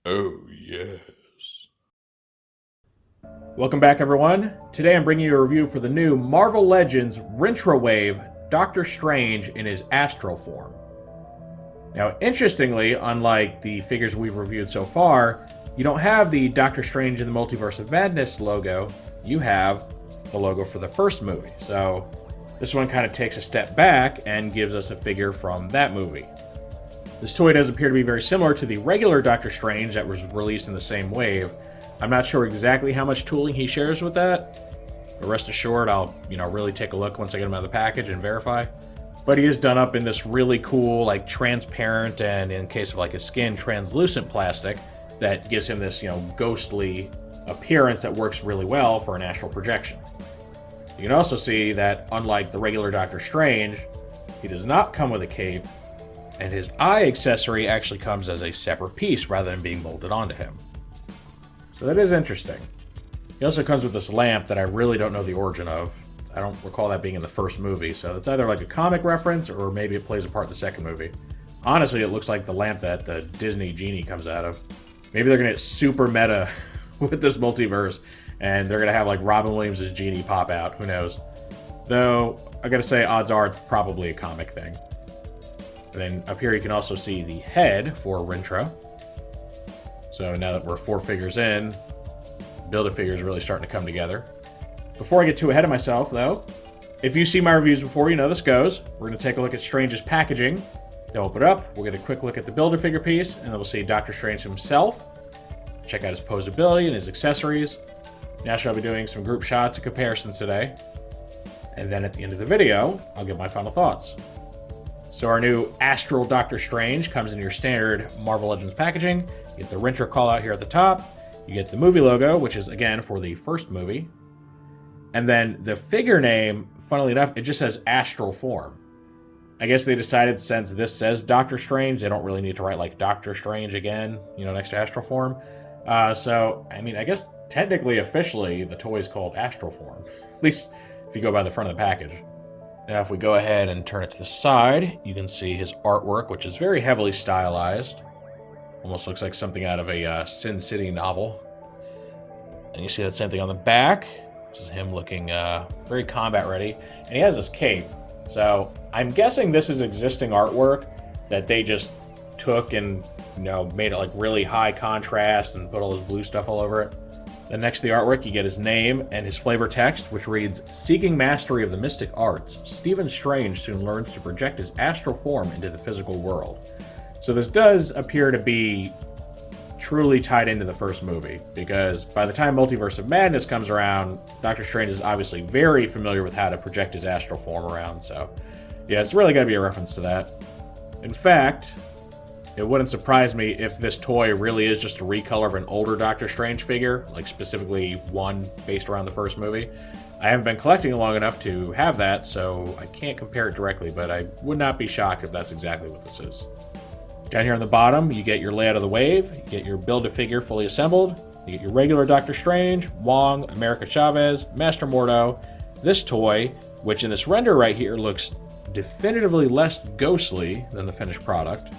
Oh, yes. Welcome back, everyone. Today I'm bringing you a review for the new Marvel Legends Rintrah Wave Doctor Strange in his Astral form. Now, interestingly, unlike the figures we've reviewed so far, you don't have the Doctor Strange in the Multiverse of Madness logo, you have the logo for the first movie. So this one kind of takes a step back and gives us a figure from that movie. This toy does appear to be very similar to the regular Doctor Strange that was released in the same wave. I'm not sure exactly how much tooling he shares with that, but rest assured I'll, really take a look once I get him out of the package and verify. But he is done up in this really cool, transparent and, in case of his skin, translucent plastic that gives him this, ghostly appearance that works really well for an astral projection. You can also see that, unlike the regular Doctor Strange, he does not come with a cape, and his eye accessory actually comes as a separate piece rather than being molded onto him. So that is interesting. He also comes with this lamp that I really don't know the origin of. I don't recall that being in the first movie, so it's either like a comic reference or maybe it plays a part in the second movie. Honestly, it looks like the lamp that the Disney genie comes out of. Maybe they're going to get super meta with this multiverse, and they're going to have Robin Williams' genie pop out. Who knows? Though, I gotta say, odds are it's probably a comic thing. And then up here you can also see the head for Rintrah. So now that we're 4 figures in, Build-A-Figure is really starting to come together. Before I get too ahead of myself, though, if you've seen my reviews before, you know this goes. We're going to take a look at Strange's packaging. Then we'll open it up, we'll get a quick look at the Build-A-Figure piece, and then we'll see Doctor Strange himself. Check out his posability and his accessories. Naturally, I'll be doing some group shots and comparisons today. And then at the end of the video, I'll give my final thoughts. So our new Astral Doctor Strange comes in your standard Marvel Legends packaging. You get the Rintrah call out here at the top. You get the movie logo, which is, again, for the first movie. And then the figure name, funnily enough, it just says Astral Form. I guess they decided since this says Doctor Strange, they don't really need to write Doctor Strange again, next to Astral Form. I guess technically, officially, the toy is called Astral Form. At least if you go by the front of the package. Now, if we go ahead and turn it to the side, you can see his artwork, which is very heavily stylized. Almost looks like something out of a Sin City novel. And you see that same thing on the back, which is him looking very combat ready. And he has this cape. So I'm guessing this is existing artwork that they just took and made it really high contrast and put all this blue stuff all over it. Then next to the artwork, you get his name and his flavor text, which reads, "Seeking mastery of the mystic arts, Stephen Strange soon learns to project his astral form into the physical world." So this does appear to be truly tied into the first movie, because by the time Multiverse of Madness comes around, Doctor Strange is obviously very familiar with how to project his astral form around, so yeah, it's really got to be a reference to that. In fact, it wouldn't surprise me if this toy really is just a recolor of an older Doctor Strange figure, specifically one based around the first movie. I haven't been collecting long enough to have that, so I can't compare it directly, but I would not be shocked if that's exactly what this is. Down here on the bottom, you get your layout of the wave, you get your Build-A-Figure fully assembled, you get your regular Doctor Strange, Wong, America Chavez, Master Mordo, this toy, which in this render right here looks definitively less ghostly than the finished product.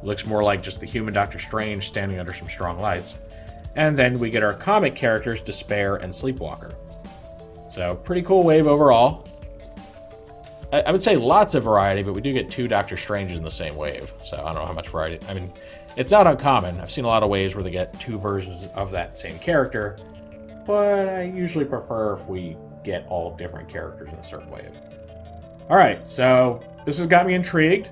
Looks more like just the human Doctor Strange standing under some strong lights. And then we get our comic characters, Despair and Sleepwalker. So, pretty cool wave overall. I would say lots of variety, but we do get 2 Doctor Stranges in the same wave. So, I don't know how much variety. It's not uncommon. I've seen a lot of waves where they get 2 versions of that same character. But I usually prefer if we get all different characters in a certain wave. Alright, so this has got me intrigued.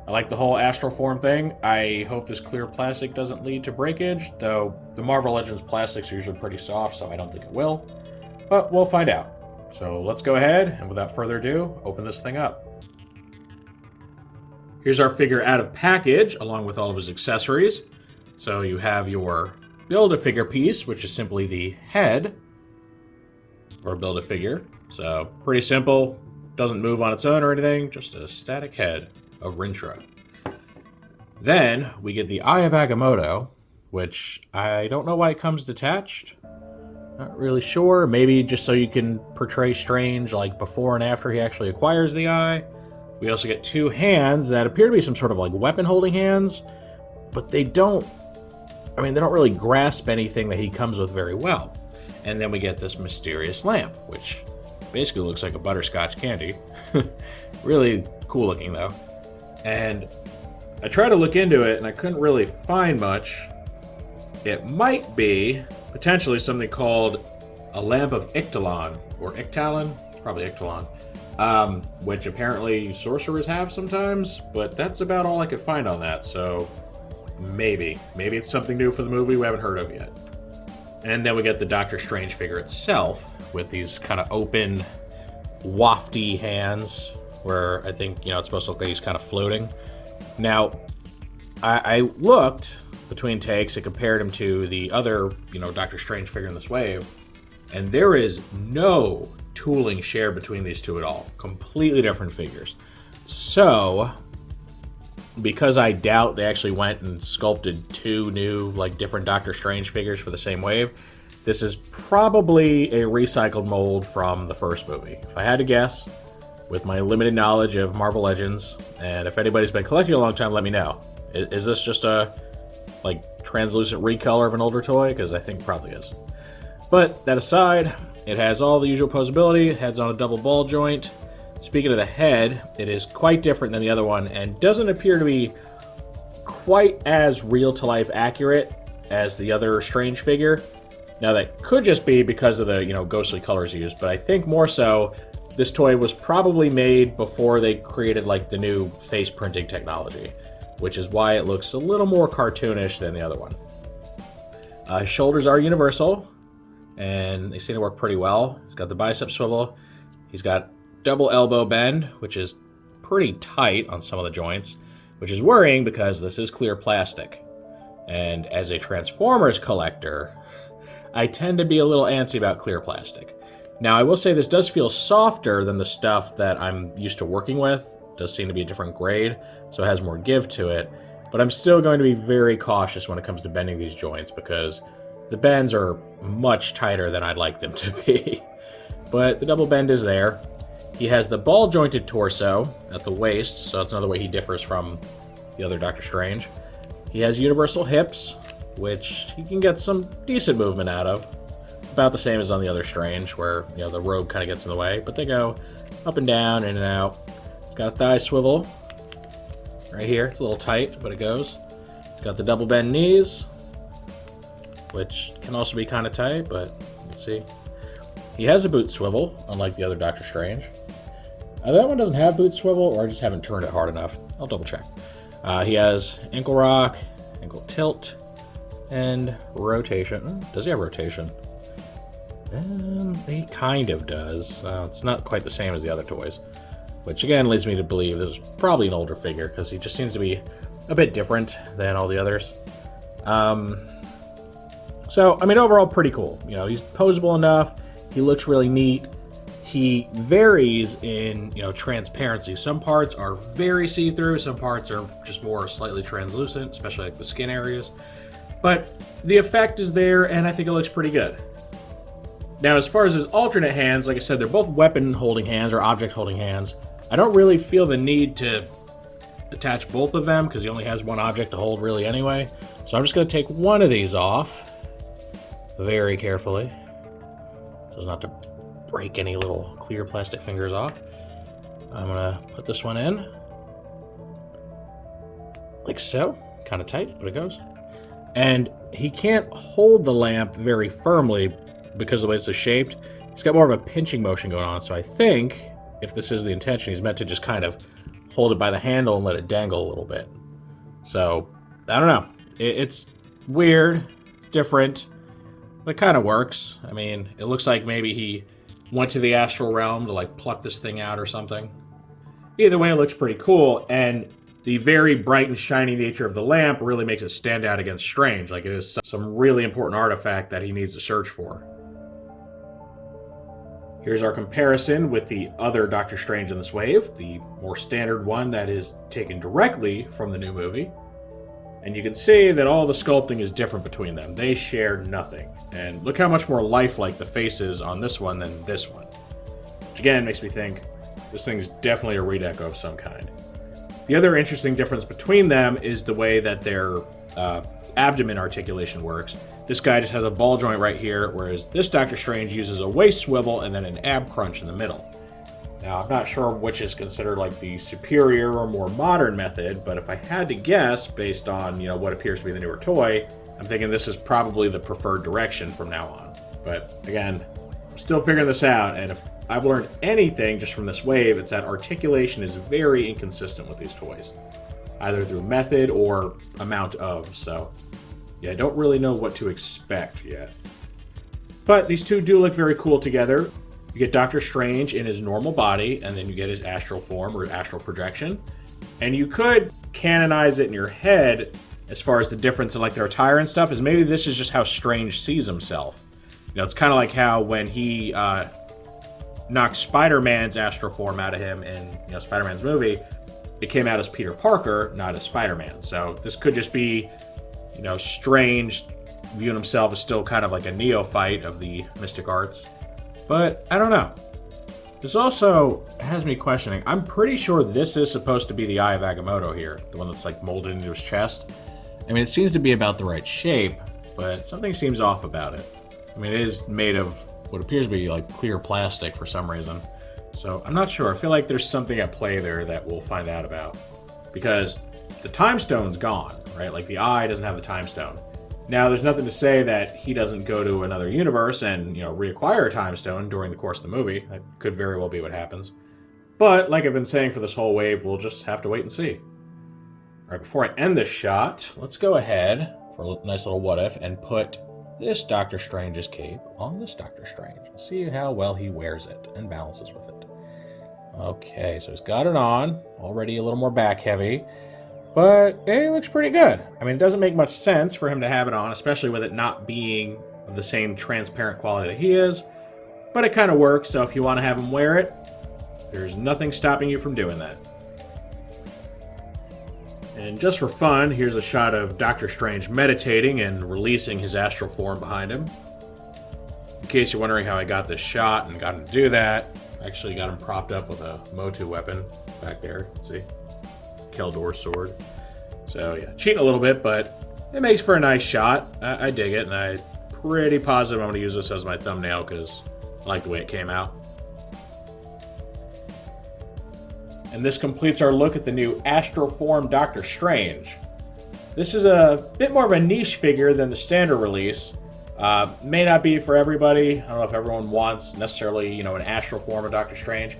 I like the whole astral form thing. I hope this clear plastic doesn't lead to breakage, though the Marvel Legends plastics are usually pretty soft, so I don't think it will. But we'll find out. So let's go ahead, and without further ado, open this thing up. Here's our figure out of package, along with all of his accessories. So you have your Build-A-Figure piece, which is simply the head for Build-A-Figure. So pretty simple, doesn't move on its own or anything, just a static head of Rintrah. Then we get the Eye of Agamotto, which I don't know why it comes detached. Not really sure. Maybe just so you can portray Strange before and after he actually acquires the eye. We also get 2 hands that appear to be some sort of weapon holding hands. but they don't really grasp anything that he comes with very well. And then we get this mysterious lamp, which basically looks like a butterscotch candy. Really cool looking, though. And I tried to look into it, and I couldn't really find much. It might be potentially something called a lamp of Ictalon, or Ictalon, probably Ictalon, which apparently sorcerers have sometimes, but that's about all I could find on that, so maybe it's something new for the movie we haven't heard of yet. And then we get the Doctor Strange figure itself with these kind of open, wafty hands, where I think, it's supposed to look like he's kind of floating. Now, I looked between takes and compared him to the other, Doctor Strange figure in this wave, and there is no tooling shared between these two at all. Completely different figures. So, because I doubt they actually went and sculpted two new, different Doctor Strange figures for the same wave, this is probably a recycled mold from the first movie. If I had to guess, with my limited knowledge of Marvel Legends, and if anybody's been collecting a long time, let me know. Is this just a, translucent recolor of an older toy? Because I think it probably is. But that aside, it has all the usual posability. It head's on a double ball joint. Speaking of the head, it is quite different than the other one and doesn't appear to be quite as real-to-life accurate as the other Strange figure. Now, that could just be because of the, ghostly colors used, but I think more so this toy was probably made before they created, the new face printing technology, which is why it looks a little more cartoonish than the other one. His shoulders are universal, and they seem to work pretty well. He's got the bicep swivel. He's got double elbow bend, which is pretty tight on some of the joints, which is worrying because this is clear plastic. And as a Transformers collector, I tend to be a little antsy about clear plastic. Now, I will say this does feel softer than the stuff that I'm used to working with. It does seem to be a different grade, so it has more give to it. But I'm still going to be very cautious when it comes to bending these joints because the bends are much tighter than I'd like them to be. But the double bend is there. He has the ball-jointed torso at the waist, so that's another way he differs from the other Doctor Strange. He has universal hips, which he can get some decent movement out of. About the same as on the other Strange, where the robe kind of gets in the way, but they go up and down, in and out. It's got a thigh swivel right here. It's a little tight, but it goes. It's got the double bend knees, which can also be kind of tight, but let's see. He has a boot swivel, unlike the other Doctor Strange. That one doesn't have boot swivel, or I just haven't turned it hard enough. I'll double check. He has ankle rock, ankle tilt, and rotation. Does he have rotation? He kind of does. It's not quite the same as the other toys, which again leads me to believe this is probably an older figure because he just seems to be a bit different than all the others. So, overall pretty cool. He's posable enough. He looks really neat. He varies in, transparency. Some parts are very see-through. Some parts are just more slightly translucent, especially the skin areas. But the effect is there, and I think it looks pretty good. Now, as far as his alternate hands, like I said, they're both weapon-holding hands or object-holding hands. I don't really feel the need to attach both of them because he only has one object to hold really anyway. So I'm just going to take one of these off very carefully so as not to break any little clear plastic fingers off. I'm going to put this one in like so. Kind of tight, but it goes. And he can't hold the lamp very firmly because of the way it's shaped. He's got more of a pinching motion going on, so I think, if this is the intention, he's meant to just kind of hold it by the handle and let it dangle a little bit. So, I don't know. It's weird, it's different, but it kind of works. It looks like maybe he went to the astral realm to, pluck this thing out or something. Either way, it looks pretty cool, and the very bright and shiny nature of the lamp really makes it stand out against Strange, like it is some really important artifact that he needs to search for. Here's our comparison with the other Doctor Strange in this wave, the more standard one that is taken directly from the new movie. And you can see that all the sculpting is different between them. They share nothing. And look how much more lifelike the face is on this one than this one. Which again makes me think this thing's definitely a redeco of some kind. The other interesting difference between them is the way that their abdomen articulation works. This guy just has a ball joint right here, whereas this Doctor Strange uses a waist swivel and then an ab crunch in the middle. Now, I'm not sure which is considered like the superior or more modern method, but if I had to guess based on, what appears to be the newer toy, I'm thinking this is probably the preferred direction from now on. But again, I'm still figuring this out, and if I've learned anything just from this wave, it's that articulation is very inconsistent with these toys, either through method or amount of, so yeah, I don't really know what to expect yet. But these two do look very cool together. You get Doctor Strange in his normal body, and then you get his astral form or astral projection. And you could canonize it in your head as far as the difference in like their attire and stuff, is maybe this is just how Strange sees himself. It's kind of like how when he knocked Spider-Man's astral form out of him in Spider-Man's movie, it came out as Peter Parker, not as Spider-Man. So this could just be, Strange viewing himself as still kind of like a neophyte of the mystic arts. But I don't know. This also has me questioning. I'm pretty sure this is supposed to be the Eye of Agamotto here, the one that's like molded into his chest. I mean, it seems to be about the right shape, but something seems off about it. I mean, it is made of what appears to be like clear plastic for some reason. So I'm not sure. I feel like there's something at play there that we'll find out about. Because the time stone's gone, right? Like the eye doesn't have the time stone. Now, there's nothing to say that he doesn't go to another universe and, reacquire a time stone during the course of the movie. That could very well be what happens. But, like I've been saying for this whole wave, we'll just have to wait and see. All right, before I end this shot, let's go ahead for a nice little what if and put this Doctor Strange's cape on this Doctor Strange and see how well he wears it and balances with it. Okay, so he's got it on, already a little more back heavy. But it looks pretty good. I mean, it doesn't make much sense for him to have it on, especially with it not being of the same transparent quality that he is. But it kind of works, so if you want to have him wear it, there's nothing stopping you from doing that. And just for fun, here's a shot of Doctor Strange meditating and releasing his astral form behind him. In case you're wondering how I got this shot and got him to do that, I actually got him propped up with a Motu weapon back there. You can see. Keldor's sword. So yeah, cheating a little bit, but it makes for a nice shot. I dig it, and I'm pretty positive I'm going to use this as my thumbnail because I like the way it came out. And this completes our look at the new Astral Form Doctor Strange. This is a bit more of a niche figure than the standard release. May not be for everybody. I don't know if everyone wants necessarily, an astral form of Doctor Strange.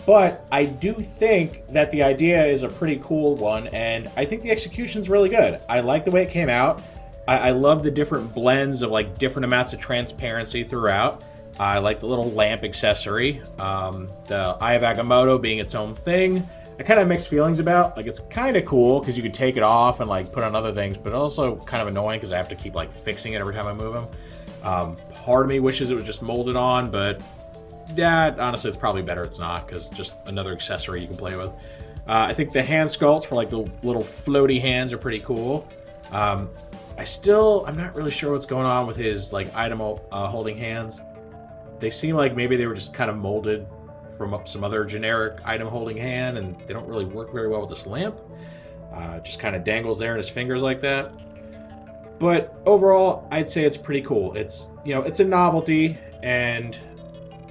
But I do think that the idea is a pretty cool one, and I think the execution's really good. I like the way it came out. I love the different blends of like different amounts of transparency throughout. I like the little lamp accessory. The Eye of Agamotto being its own thing. I kind of have mixed feelings about. Like, it's kind of cool because you could take it off and like put on other things, but also kind of annoying because I have to keep like fixing it every time I move them. Part of me wishes it was just molded on, but yeah, honestly, it's probably better it's not, because just another accessory you can play with. I think the hand sculpts for like the little floaty hands are pretty cool. I'm not really sure what's going on with his like item holding hands. They seem like maybe they were just kind of molded from some other generic item holding hand, and they don't really work very well with this lamp. Just kind of dangles there in his fingers like that. But overall, I'd say it's pretty cool. It's a novelty, and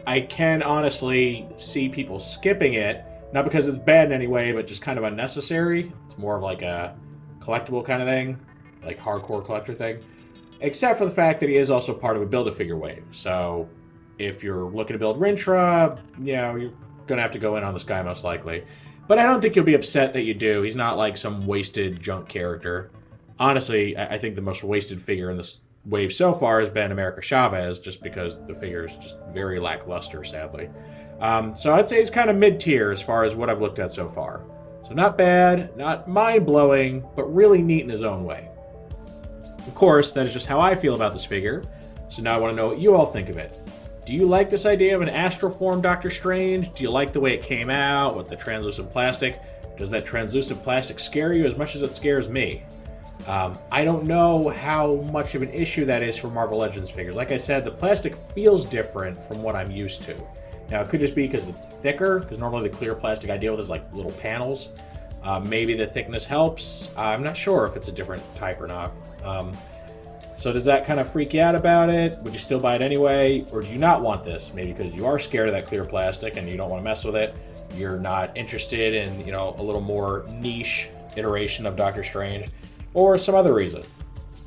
I can honestly see people skipping it, not because it's bad in any way, but just kind of unnecessary. It's more of like a collectible kind of thing, like hardcore collector thing. Except for the fact that he is also part of a Build-A-Figure wave. So if you're looking to build Rintrah, you're going to have to go in on this guy most likely. But I don't think you'll be upset that you do. He's not like some wasted junk character. Honestly, I think the most wasted figure in this wave so far has been America Chavez, just because the figure is just very lackluster, sadly. So I'd say he's kind of mid-tier as far as what I've looked at so far. So not bad, not mind-blowing, but really neat in his own way. Of course, that is just how I feel about this figure, so now I want to know what you all think of it. Do you like this idea of an astral form Doctor Strange? Do you like the way it came out with the translucent plastic? Does that translucent plastic scare you as much as it scares me? I don't know how much of an issue that is for Marvel Legends figures. Like I said, the plastic feels different from what I'm used to. Now, it could just be because it's thicker, because normally the clear plastic I deal with is like little panels. Maybe the thickness helps. I'm not sure if it's a different type or not. So does that kind of freak you out about it? Would you still buy it anyway? Or do you not want this? Maybe because you are scared of that clear plastic and you don't want to mess with it. You're not interested in, you know, a little more niche iteration of Doctor Strange, or some other reason.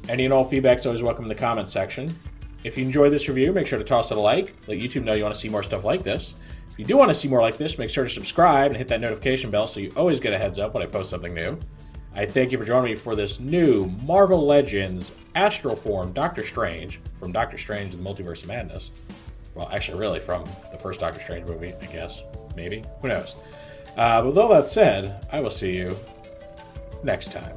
Any and all feedback's always welcome in the comments section. If you enjoyed this review, make sure to toss it a like. Let YouTube know you want to see more stuff like this. If you do want to see more like this, make sure to subscribe and hit that notification bell so you always get a heads up when I post something new. I thank you for joining me for this new Marvel Legends Astral Form Doctor Strange from Doctor Strange and the Multiverse of Madness. Well, actually, really, from the first Doctor Strange movie, I guess. Maybe. Who knows? But with all that said, I will see you next time.